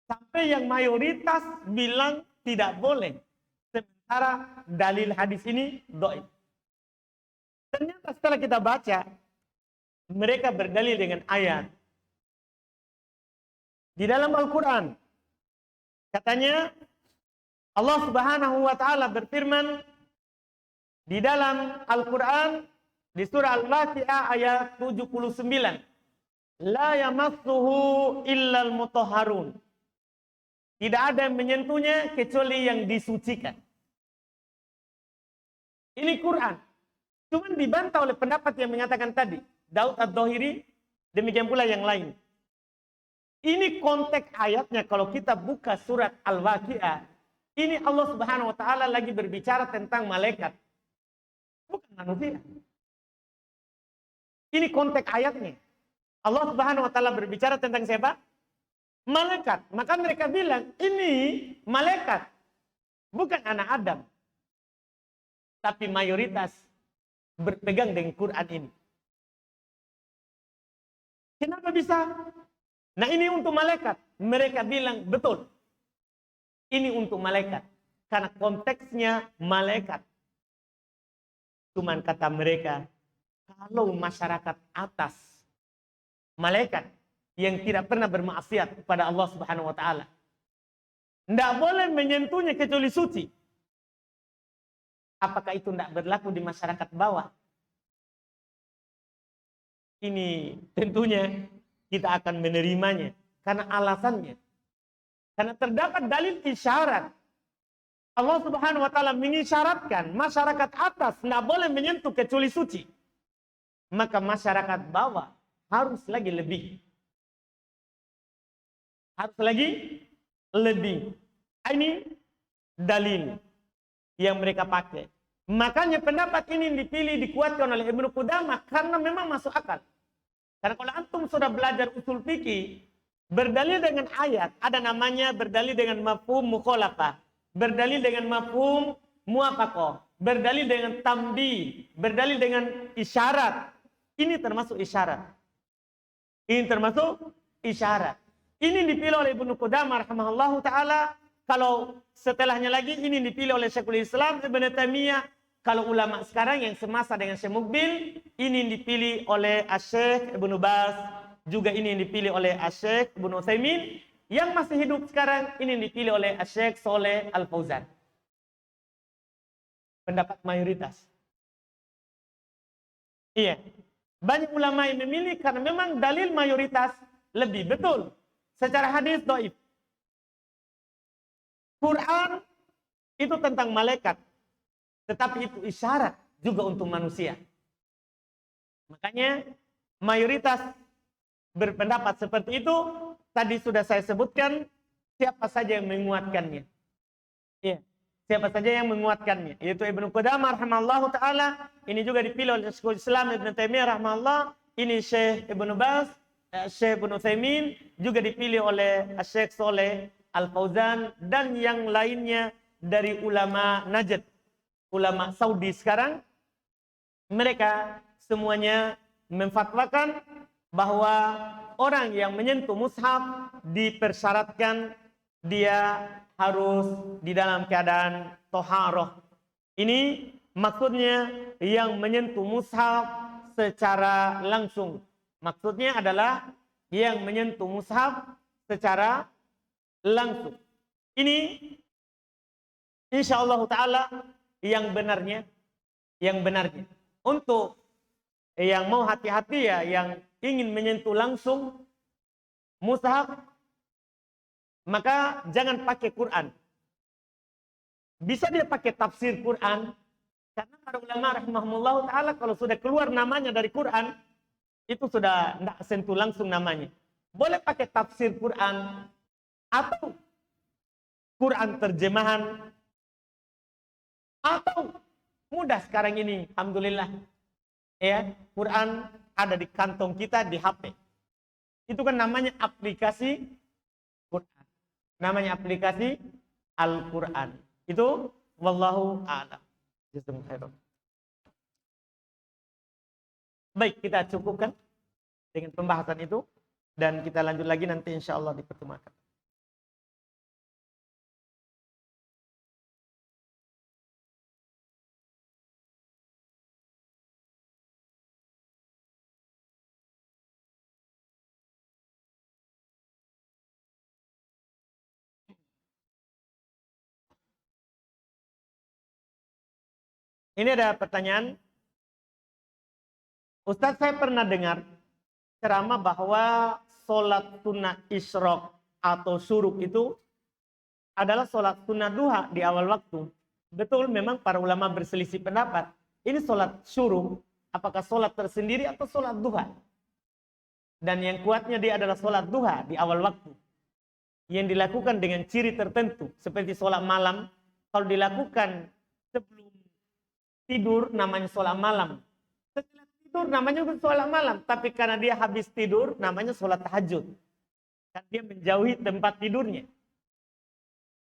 Sampai yang mayoritas bilang tidak boleh. Sementara dalil hadis ini dhaif. Ternyata setelah kita baca, mereka berdalil dengan ayat. Di dalam Al-Quran, katanya Allah Subhanahu wa taala berfirman di dalam Al-Quran di surah Al-Waqi'ah ayat 79. La yamassuhu illal mutahharun. Tidak ada yang menyentuhnya kecuali yang disucikan. Ini Quran. Cuman dibantah oleh pendapat yang menyatakan tadi. Daud Adh-Dhahiri, demikian pula yang lain. Ini konteks ayatnya kalau kita buka surat Al-Waqi'ah. Ini Allah Subhanahu wa taala lagi berbicara tentang malaikat. Bukan manusia. Ini konteks ayatnya. Allah Subhanahu wa taala berbicara tentang siapa? Malaikat. Maka mereka bilang, ini malaikat. Bukan anak Adam. Tapi mayoritas berpegang dengan Quran ini. Kenapa bisa? Nah ini untuk malaikat. Mereka bilang, betul. Ini untuk malaikat. Karena konteksnya malaikat. Cuman kata mereka, kalau masyarakat atas, malaikat yang tidak pernah bermaksiat kepada Allah Subhanahu wa taala, tidak boleh menyentuhnya kecuali suci. Apakah itu tidak berlaku di masyarakat bawah? Ini tentunya kita akan menerimanya karena alasannya. Karena terdapat dalil isyarat. Allah Subhanahu wa taala mengisyaratkan masyarakat atas tidak boleh menyentuh kecuali suci. Maka masyarakat bawah harus lagi lebih. Harus lagi lebih. Ini dalil yang mereka pakai. Makanya pendapat ini dipilih, dikuatkan oleh Ibnu Qudamah karena memang masuk akal. Karena kalau antum sudah belajar usul fikih, berdalil dengan ayat, ada namanya berdalil dengan mafhum mukhalafah, berdalil dengan mafhum muwafaqah, berdalil dengan tambi, berdalil dengan isyarat. Ini termasuk isyarat. Ini termasuk isyarat. Ini dipilih oleh Ibnu Qudamah rahimahullahu taala. Kalau setelahnya lagi ini dipilih oleh Syekhul Islam Ibnu Taimiyah. Kalau ulama sekarang yang semasa dengan Syekh Mukbil, ini dipilih oleh Asy-Syaikh Ibnu Baz, juga ini dipilih oleh Asy-Syaikh Ibnu Utsaimin. Yang masih hidup sekarang ini dipilih oleh Asy-Syaikh Shalih Al-Fauzan. Pendapat mayoritas. Iya. Banyak ulama yang memilih karena memang dalil mayoritas lebih betul. Secara hadis dhaif. Quran itu tentang malaikat. Tetapi itu isyarat juga untuk manusia. Makanya mayoritas berpendapat seperti itu. Tadi sudah saya sebutkan siapa saja yang menguatkannya. Iya. Siapa saja yang menguatkannya. Yaitu Ibnu Qudamah rahimahullahu ta'ala. Ini juga dipilih oleh Syekhul Islam Ibnu Taimiyah rahimahullah. Ini Syekh Ibnu Baz. Syekh Ibnu Utsaimin, juga dipilih oleh Syekh Saleh Al-Fauzan dan yang lainnya dari ulama Najd, ulama Saudi sekarang. Mereka semuanya memfatwakan bahwa orang yang menyentuh mushaf dipersyaratkan dia harus di dalam keadaan toharoh. Ini maksudnya yang menyentuh mushaf secara langsung. Maksudnya adalah yang menyentuh mushaf secara langsung. Ini insyaallah ta'ala yang benarnya. Untuk yang mau hati-hati ya, yang ingin menyentuh langsung mushaf, maka jangan pakai Quran. Bisa dia pakai tafsir Quran, karena para ulama rahimahumullah ta'ala kalau sudah keluar namanya dari Quran, itu sudah tidak sentuh langsung namanya. Boleh pakai tafsir Quran, atau Quran terjemahan, atau mudah sekarang ini, alhamdulillah. Ya, Quran ada di kantong kita di HP. Itu kan namanya aplikasi Quran. Namanya aplikasi Al-Quran. Itu wallahu a'lam. Baik, kita cukupkan dengan pembahasan itu dan kita lanjut lagi nanti insyaallah di pertemuan akan. Ini ada pertanyaan. Ustadz, saya pernah dengar ceramah bahwa sholat sunnah isyraq atau syuruk itu adalah sholat sunnah duha di awal waktu. Betul, memang para ulama berselisih pendapat. Ini sholat syuruk, apakah sholat tersendiri atau sholat duha? Dan yang kuatnya dia adalah sholat duha di awal waktu. Yang dilakukan dengan ciri tertentu. Seperti sholat malam. Kalau dilakukan sebelum tidur namanya sholat malam. Setelah tidur namanya sholat malam. Tapi karena dia habis tidur namanya sholat tahajud. Dan dia menjauhi tempat tidurnya.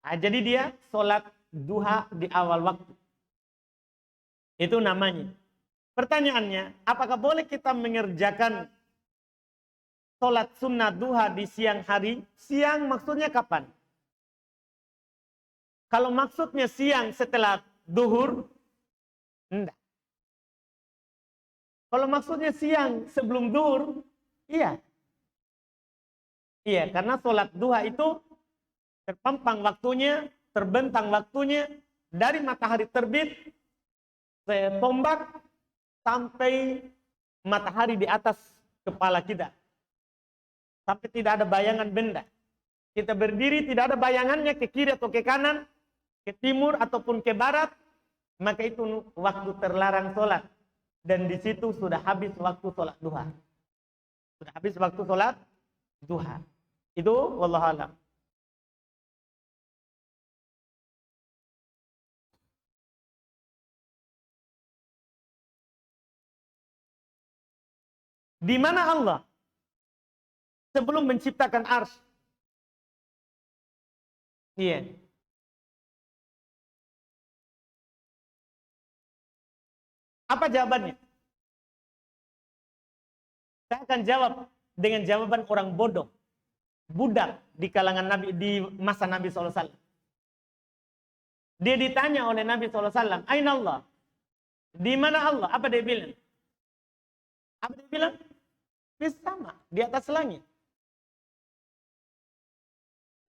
Nah, jadi dia sholat duha di awal waktu. Itu namanya. Pertanyaannya, apakah boleh kita mengerjakan sholat sunnah duha di siang hari? Siang maksudnya kapan? Kalau maksudnya siang setelah duhur, enggak. Kalau maksudnya siang sebelum duhur, iya. Iya, karena sholat duha itu terpampang waktunya, terbentang waktunya dari matahari terbit tombak sampai matahari di atas kepala kita. Sampai tidak ada bayangan benda. Kita berdiri tidak ada bayangannya ke kiri atau ke kanan, ke timur ataupun ke barat, maka itu waktu terlarang sholat. Dan di situ sudah habis waktu sholat duha. Sudah habis waktu sholat duha. Itu wallahu a'lam. Di mana Allah sebelum menciptakan ars? Iya. Apa jawabannya? Saya akan jawab dengan jawaban orang bodoh. Budak di kalangan Nabi, di masa Nabi SAW. Dia ditanya oleh Nabi SAW, Aina Allah? Di mana Allah? Apa dia bilang? Apa dia bilang? Di sama, di atas langit.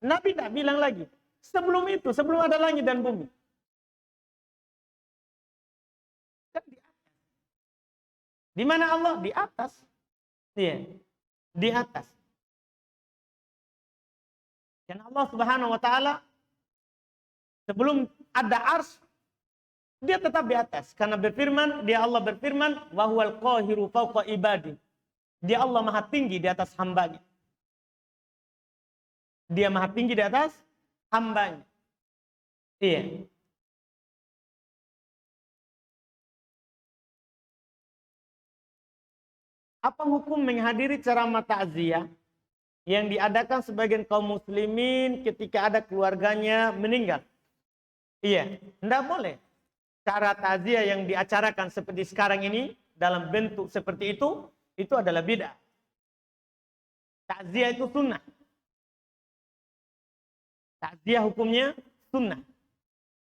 Nabi tak bilang lagi. Sebelum itu, sebelum ada langit dan bumi. Kan di atas. Di mana Allah? Di atas. Iya, di atas. Dan Allah Subhanahu wa taala sebelum ada ars dia tetap di atas karena berfirman, dia Allah berfirman, wa huwal qahiru fawqa ibadi. Dia Allah Maha tinggi di atas hambanya. Dia Maha tinggi di atas hambanya. Iya. Apa hukum menghadiri ceramah takziah yang diadakan sebagian kaum muslimin ketika ada keluarganya meninggal? Iya, tidak boleh. Cara takziah yang diacarakan seperti sekarang ini dalam bentuk seperti itu adalah bid'ah. Takziah itu sunnah. Takziah hukumnya sunnah.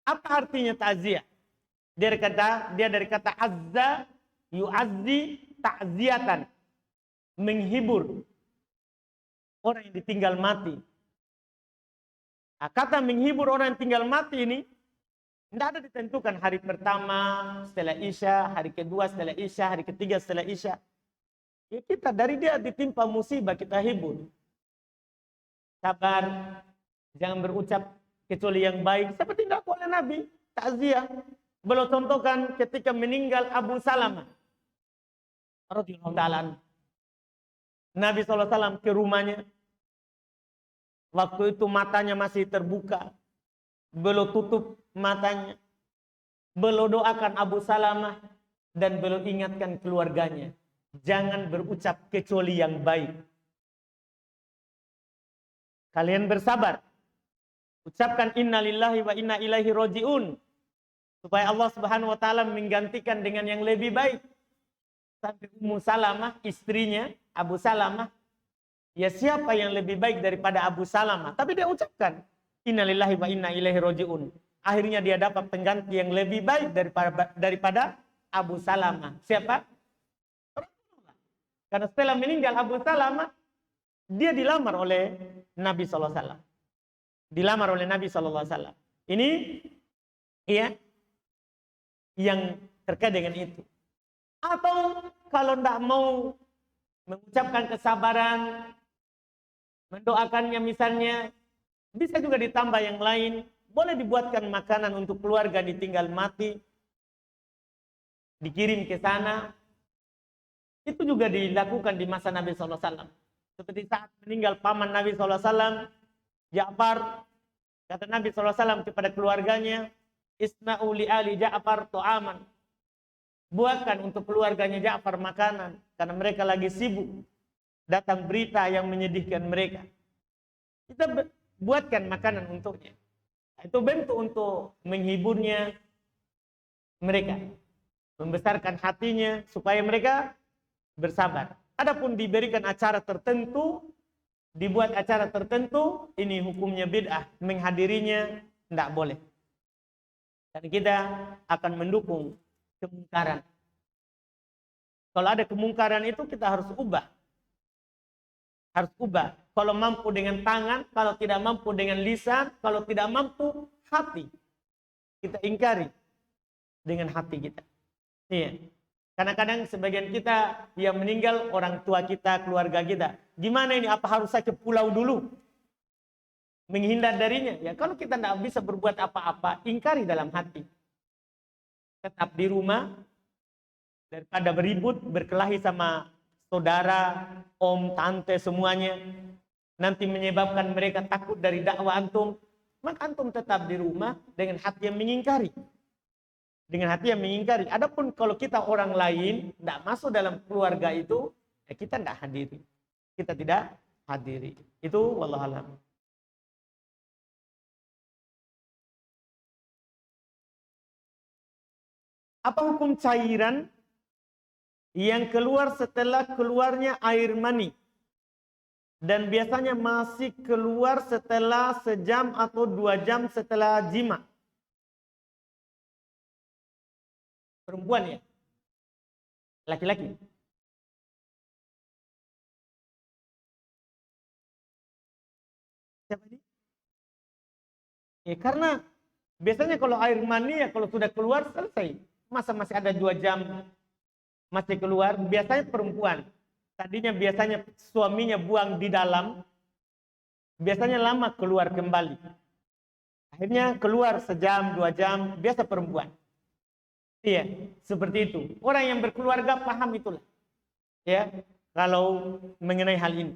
Apa artinya takziah? Dia dari kata azza yu'azzi ta'ziatan. Menghibur orang yang ditinggal mati. Nah, kata menghibur orang yang tinggal mati ini tidak ada ditentukan hari pertama setelah Isya, hari kedua setelah Isya, hari ketiga setelah Isya. Ya kita dari dia ditimpa musibah kita hibur. Sabar, jangan berucap kecuali yang baik. Seperti dilakukan oleh Nabi, takziah. Beliau contohkan ketika meninggal Abu Salamah radhiyallahu ta'ala. Nabi SAW ke rumahnya. Waktu itu matanya masih terbuka. Beliau tutup matanya. Beliau doakan Abu Salamah. Dan beliau ingatkan keluarganya. Jangan berucap kecuali yang baik. Kalian bersabar. Ucapkan innalillahi wa inna ilaihi roji'un. Supaya Allah Subhanahu wa ta'ala menggantikan dengan yang lebih baik. Sampai Ummu Salamah, istrinya Abu Salamah, ya siapa yang lebih baik daripada Abu Salamah? Tapi dia ucapkan innalillahi wa inna ilaihi roji'un. Akhirnya dia dapat pengganti yang lebih baik daripada Abu Salamah. Siapa? Karena setelah meninggal Abu Salamah, dia dilamar oleh Nabi SAW. Dilamar oleh Nabi SAW. Ini ya yang terkait dengan itu. Atau kalau tidak mau mengucapkan kesabaran, mendoakannya misalnya, bisa juga ditambah yang lain. Boleh dibuatkan makanan untuk keluarga ditinggal mati, dikirim ke sana. Itu juga dilakukan di masa Nabi SAW. Seperti saat meninggal paman Nabi SAW, Ja'far, kata Nabi SAW kepada keluarganya, Isna'u li ali Ja'far to'aman. Buatkan untuk keluarganya Ja'far makanan. Karena mereka lagi sibuk. Datang berita yang menyedihkan mereka. Kita buatkan makanan untuknya. Itu bentuk untuk menghiburnya mereka. Membesarkan hatinya supaya mereka bersabar. Adapun diberikan acara tertentu, dibuat acara tertentu, ini hukumnya bid'ah. Menghadirinya tidak boleh. Dan kita akan mendukung kemungkaran. Kalau ada kemungkaran itu kita harus ubah. Harus ubah. Kalau mampu dengan tangan, kalau tidak mampu dengan lisan, kalau tidak mampu hati. Kita ingkari dengan hati kita. Iya. Karena kadang sebagian kita yang meninggal orang tua kita, keluarga kita. Gimana ini? Apa harus saya ke pulau dulu? Menghindar darinya. Ya kalau kita tidak bisa berbuat apa-apa, ingkari dalam hati. Tetap di rumah daripada beribut, berkelahi sama saudara, om, tante semuanya. Nanti menyebabkan mereka takut dari dakwah antum. Maka antum tetap di rumah dengan hati yang mengingkari. Dengan hati yang mengingkari. Adapun kalau kita orang lain tidak masuk dalam keluarga itu, ya kita tidak hadiri. Kita tidak hadiri. Itu wallahualam. Apa hukum cairan yang keluar setelah keluarnya air mani? Dan biasanya masih keluar setelah sejam atau 2 jam setelah jima. Perempuan ya? Laki-laki? Siapa ini? Ya karena biasanya kalau air mani ya kalau sudah keluar selesai. Masa masih ada 2 jam masih keluar? Biasanya perempuan. Tadinya biasanya suaminya buang di dalam. Biasanya lama keluar kembali. Akhirnya keluar sejam, 2 jam. Biasa perempuan. Iya, seperti itu. Orang yang berkeluarga paham itulah. Ya, kalau mengenai hal ini.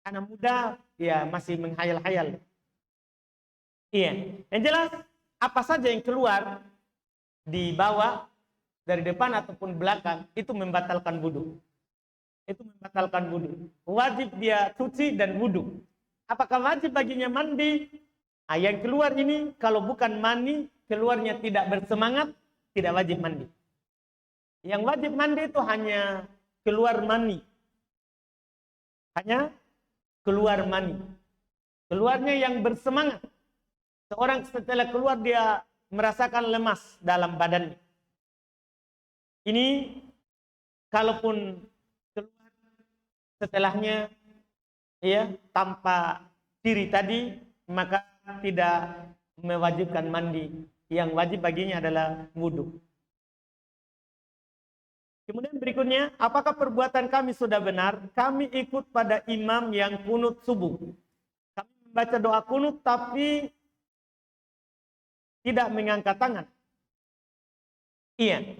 Anak muda ya masih menghayal-hayal. Iya, yang jelas apa saja yang keluar di bawah dari depan ataupun belakang itu membatalkan wudu. itu membatalkan wudhu. Wajib dia cuci dan wudhu. Apakah wajib baginya mandi? Yang keluar ini kalau bukan mani, keluarnya tidak bersemangat, tidak wajib mandi. Yang wajib mandi itu hanya keluar mani. Hanya keluar mani. Keluarnya yang bersemangat. Seorang setelah keluar dia merasakan lemas dalam badannya. Ini kalaupun keluar setelahnya ya tanpa diri tadi, maka tidak mewajibkan mandi. Yang wajib baginya adalah wudhu. Kemudian berikutnya, apakah perbuatan kami sudah benar? Kami ikut pada imam yang kunut subuh. Kami membaca doa kunut tapi tidak mengangkat tangan. Iya.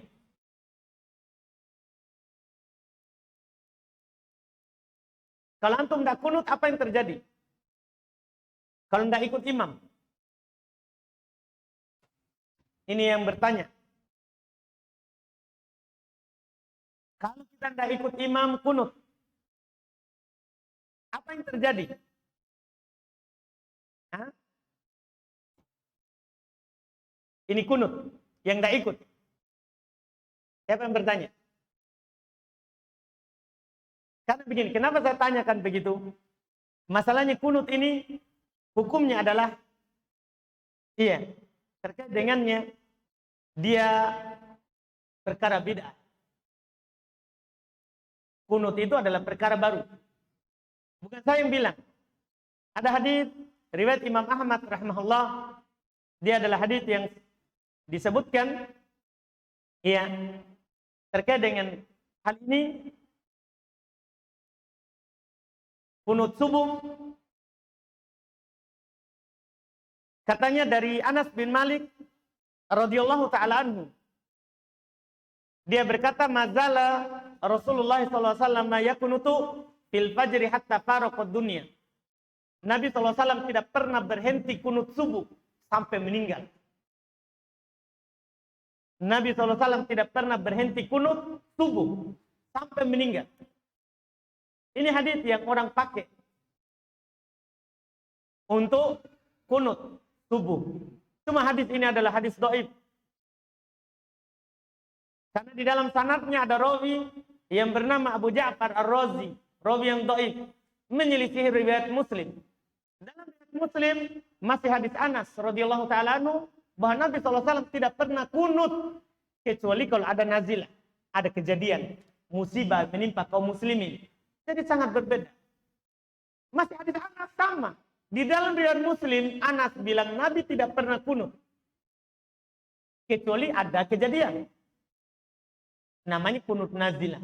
Kalau antum tidak kunut, apa yang terjadi? Kalau tidak ikut imam. Ini yang bertanya. Kalau kita tidak ikut imam kunut, apa yang terjadi? Hah? Ini kunut, yang tidak ikut. Siapa yang bertanya? Karena begini, kenapa saya tanyakan begitu? Masalahnya kunut ini, hukumnya adalah, iya, terkait dengannya, dia perkara bid'ah. Kunut itu adalah perkara baru. Bukan saya yang bilang. Ada hadis riwayat Imam Ahmad rahimahullah. Dia adalah hadis yang disebutkan ya terkait dengan hal ini. Kunut subuh katanya dari Anas bin Malik radhiyallahu taala anhu. Dia berkata, mazala Rasulullah SAW yakunutu fil fajri hatta faraqad dunya. Nabi SAW tidak pernah berhenti kunut subuh sampai meninggal. Nabi SAW tidak pernah berhenti kunut subuh sampai meninggal. Ini hadis yang orang pakai untuk kunut subuh. Cuma hadis ini adalah hadis dhaif. Karena di dalam sanadnya ada rawi yang bernama Abu Ja'far Ar-Razi, rawi yang dhaif, menyelisihi riwayat Muslim. Dalam riwayat Muslim masih hadis Anas radhiyallahu taala anhu bahwa Nabi SAW tidak pernah kunut kecuali kalau ada nazilah, ada kejadian musibah menimpa kaum muslimin. Jadi sangat berbeda. Masih hadis Anas sama. Di dalam riwayat Muslim Anas bilang Nabi tidak pernah kunut kecuali ada kejadian. Namanya kunut nazilah.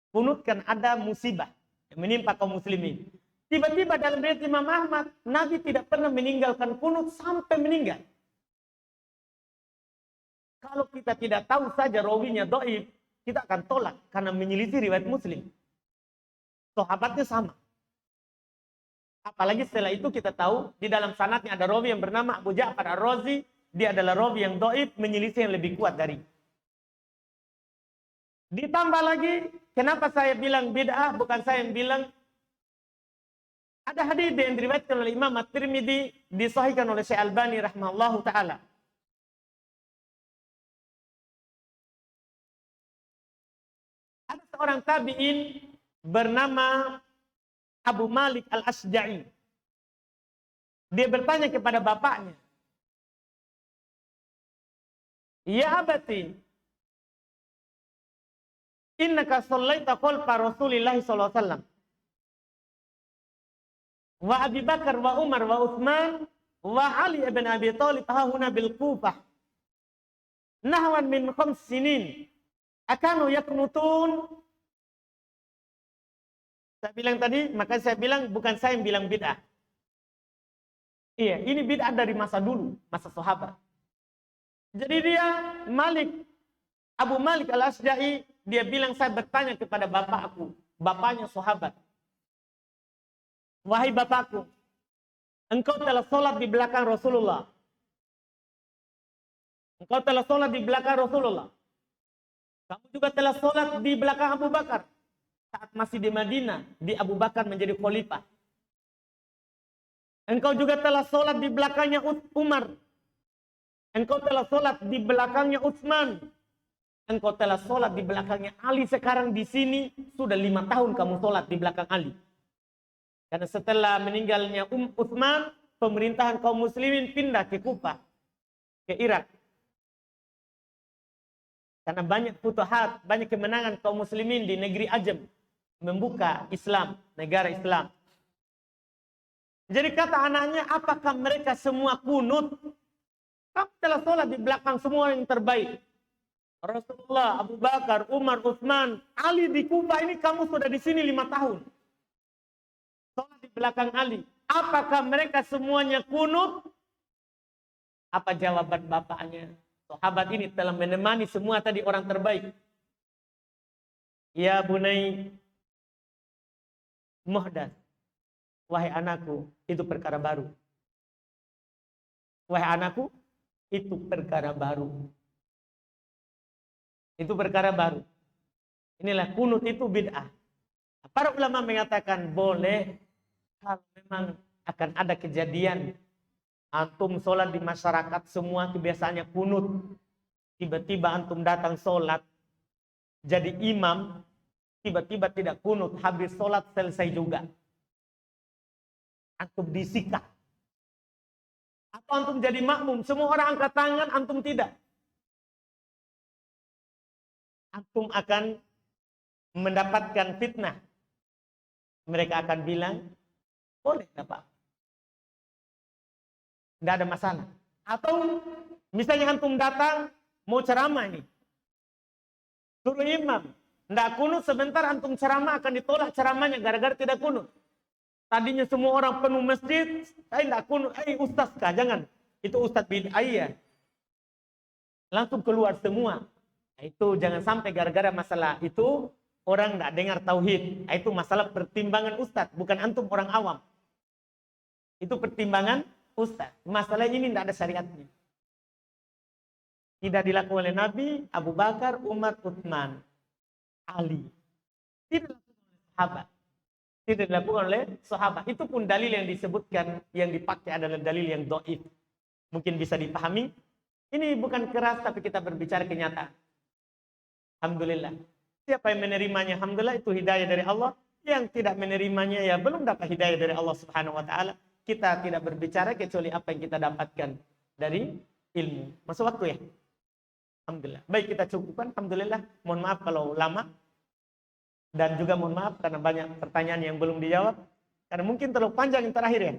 Kunut kan ada musibah yang menimpa kaum muslimin. Tiba-tiba dalam riwayat Imam Ahmad, Nabi tidak pernah meninggalkan kunut sampai meninggal. Kalau kita tidak tahu saja rawinya dhaif, kita akan tolak karena menyelisih riwayat Muslim. Sahabatnya sama. Apalagi setelah itu kita tahu di dalam sanadnya ada rawi yang bernama Abu Ja'far Ar-Razi, dia adalah rawi yang dhaif menyelisih yang lebih kuat dari. Ditambah lagi, kenapa saya bilang bid'ah, bukan saya yang bilang. Ada hadis yang diriwayatkan oleh Imam At-Tirmidzi, disahihkan oleh Syekh Albani rahimahullahu taala. Ada seorang tabi'in bernama Abu Malik Al-Asja'i. Dia bertanya kepada bapaknya, "Ya abati, innaka shallaita khalfa Rasulillah sallallahu alaihi wasallam wa Abi Bakar wa Umar wa Utsman wa Ali ibn Abi Thalib hahuna bil Kufah nahwan min 5 sinin akanu yaknutun." Saya bilang tadi, maka saya bilang bukan saya yang bilang bid'ah. Iya, ini bid'ah dari masa dulu, masa sahabat. Jadi dia Abu Malik Al-Asja'i, dia bilang saya bertanya kepada bapakku, bapaknya sahabat. Wahai bapakku, engkau telah sholat di belakang Rasulullah. Engkau telah sholat di belakang Rasulullah. Kamu juga telah sholat di belakang Abu Bakar. saat masih di Madinah, di Abu Bakar menjadi khalifah. Engkau juga telah sholat di belakangnya Umar. Engkau telah sholat di belakangnya Utsman. Engkau telah sholat di belakangnya Ali. Sekarang di sini sudah 5 tahun kamu sholat di belakang Ali. Karena setelah meninggalnya Utsman, pemerintahan kaum muslimin pindah ke Kufah, ke Irak. Karena banyak futuhat, banyak kemenangan kaum muslimin di negeri Ajam, membuka Islam, negara Islam. Jadi kata anaknya, apakah mereka semua kunut? Kamu telah sholat di belakang semua yang terbaik. Rasulullah, Abu Bakar, Umar, Utsman, Ali di Kufah ini kamu sudah di sini 5 tahun. Sholat di belakang Ali. Apakah mereka semuanya kunut? Apa jawaban bapaknya? Sahabat ini telah menemani semua tadi orang terbaik. Ya bunai muhdath. Wahai anakku, itu perkara baru. Wahai anakku, itu perkara baru. Itu perkara baru. Inilah kunut itu bid'ah. Para ulama mengatakan boleh kalau memang akan ada kejadian antum sholat di masyarakat semua kebiasaannya kunut. Tiba-tiba antum datang sholat jadi imam, tiba-tiba tidak kunut, habis sholat selesai juga. Antum disikat. Atau antum jadi makmum, semua orang angkat tangan, antum tidak. Antum akan mendapatkan fitnah. Mereka akan bilang, boleh Pak. Tidak ada masalah. Atau misalnya antum datang, mau ceramah ini. Suruh imam. Tidak kunut, sebentar antum ceramah akan ditolak ceramahnya gara-gara tidak kunut. Tadinya semua orang penuh masjid, saya tidak kunut. Ustaz kah? Jangan. Itu ustaz bid'ah ya. Langsung keluar semua. Itu jangan sampai gara-gara masalah itu orang tidak dengar tauhid. Itu masalah pertimbangan ustaz, bukan antum orang awam. Itu pertimbangan ustaz. Masalah ini tidak ada syariatnya. Tidak dilakukan oleh Nabi, Abu Bakar, Umar, Utsman, Ali. Tidak dilakukan oleh sahabat. Tidak dilakukan oleh sahabat. Itu pun dalil yang disebutkan, yang dipakai adalah dalil yang dhaif. Mungkin bisa dipahami. Ini bukan keras, tapi kita berbicara kenyataan. Alhamdulillah. Siapa yang menerimanya, alhamdulillah, itu hidayah dari Allah. Yang tidak menerimanya, ya belum dapat hidayah dari Allah Subhanahu wa Ta'ala. Kita tidak berbicara kecuali apa yang kita dapatkan dari ilmu. Masuk waktu ya? Alhamdulillah. Baik, kita cukupkan. Alhamdulillah. Mohon maaf kalau lama. Dan juga mohon maaf karena banyak pertanyaan yang belum dijawab. Karena mungkin terlalu panjang yang terakhir ya.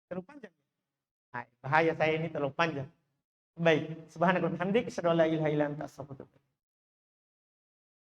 Terlalu panjang. Bahaya saya ini terlalu panjang. Baik. Subhanakallahumma wa bihamdika asyhadu an la ilaha illa anta astaghfiruka.